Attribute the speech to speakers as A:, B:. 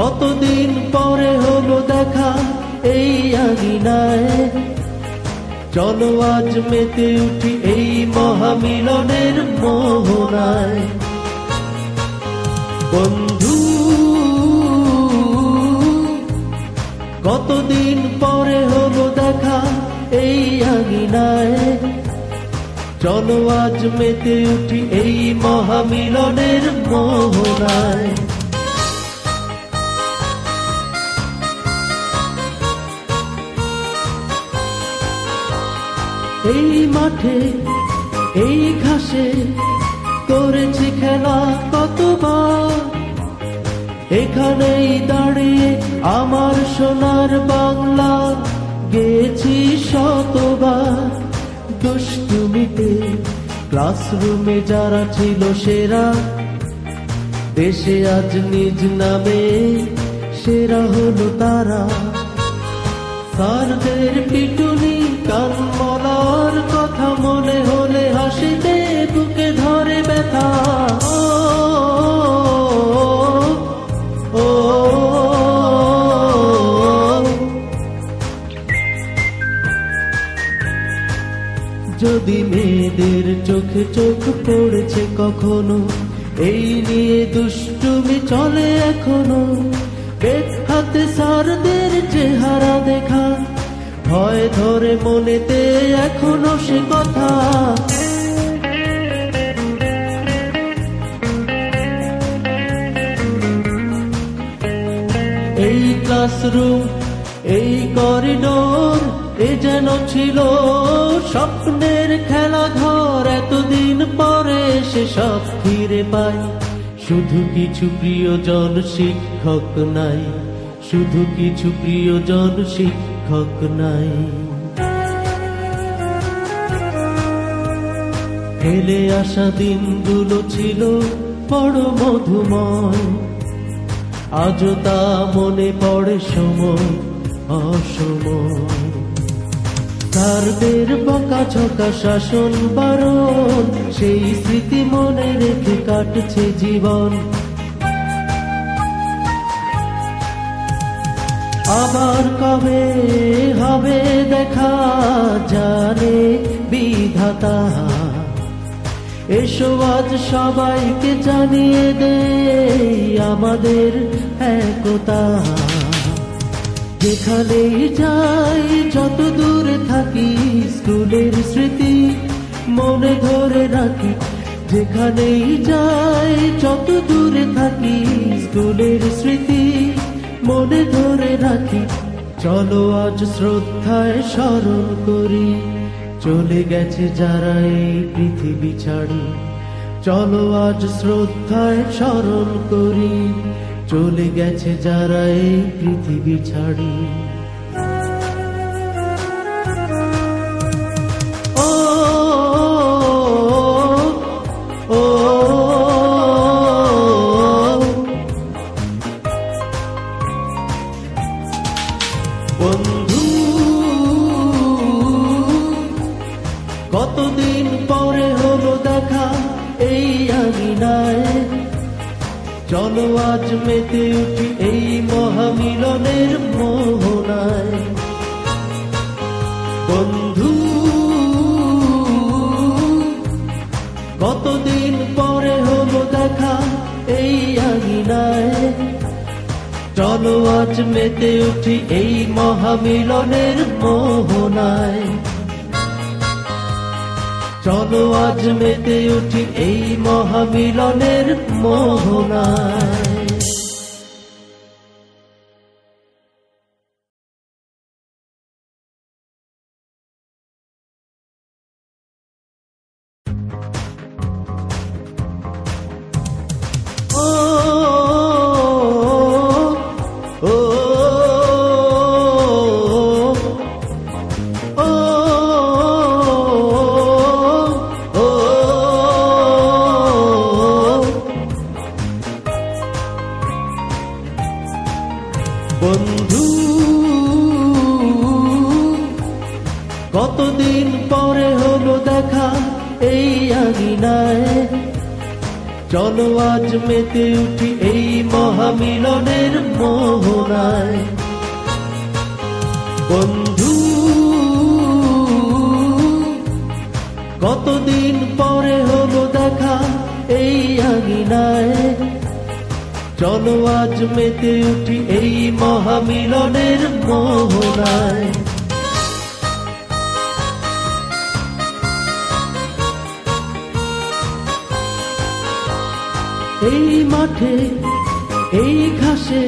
A: কতদিন পরে হলো দেখা এই আঙিনায়, চলো আজ মেতে উঠি এই মহামিলনের মোহনায়। বন্ধু, কতদিন পরে হলো দেখা এই আঙিনায়, চলো আজ মেতে উঠি এই মহামিলনের মোহনায়। এই মাঠে এই ঘাসে করেছি খেলা কতবার, এখানেই দাঁড়িয়ে আমার সোনার বাংলা গেছি শতবার। দুষ্টুমিতে ক্লাসরুমে যারা ছিল সেরা, দেশে আজ নিজ নামে সেরা হলো তারা। স্যারদের পিটুনি কান মলার কথা মনে হলে হাসিতে বুকে ধরে ব্যথা। যদি মেয়েদের চোখে চোখ পড়েছে কখনো, এই নিয়ে দুষ্টুমি চলে এখনো। বেত হাতে স্যারদের চেহারা দেখা, ভয় ধরে মনেতে এখনো সে কথা। এই ক্লাসরুম এই করিডোর এ যেন ছিল স্বপ্নের খেলাঘর। এতদিন পরে সে সব ফিরে পাই, শুধু কিছু প্রিয়জন শিক্ষক নাই, শুধু কিছু প্রিয়জন শিক্ষক নাই। ফেলে আসা দিনগুলো ছিল বড় মধুময়, আজও তা মনে পড়ে সময় অসময়। স্যারদের বকাঝকা শাসন বারণ, সেই স্মৃতি মনে রেখে কাটছে জীবন। আবার কবে হবে দেখা জানে বিধাতা, এসো আজ সবাইকে জানিয়ে দে আমাদের একতা। যেখানেই যাই যত দূরে থাকি স্কুলের স্মৃতি মনে ধরে রাখি। যেখানেই যাই যত দূরে থাকি স্কুলের স্মৃতি মনে ধরে রাখি। চলো আজ শ্রদ্ধায় স্মরণ করি চলে গেছে যারা এই পৃথিবী ছাড়ি। চলো আজ শ্রদ্ধায় স্মরণ করি চলে গেছে যারা এই পৃথিবী ছাড়ি। ও ও বন্ধু, কতদিন পরে হলো দেখা এই আঙিনায়। চলো আজ মেতে উঠি এই মহামিলনের মোহনায়। বন্ধু, কতদিন পরে হলো দেখা এই আঙিনায়। চলো আজ মেতে উঠি এই মহামিলনের মোহনায়। চলো আজ মেতে উঠি এই মহামিলনের মোহনায়। চলো আজ মেতে উঠি এই মহামিলনের মোহনায়। বন্ধু, কতদিন পরে হলো দেখা এই আঙিনায়, চলো আজ মেতে উঠি এই মহামিলনের মোহনায়। এই মাঠে এই ঘাসে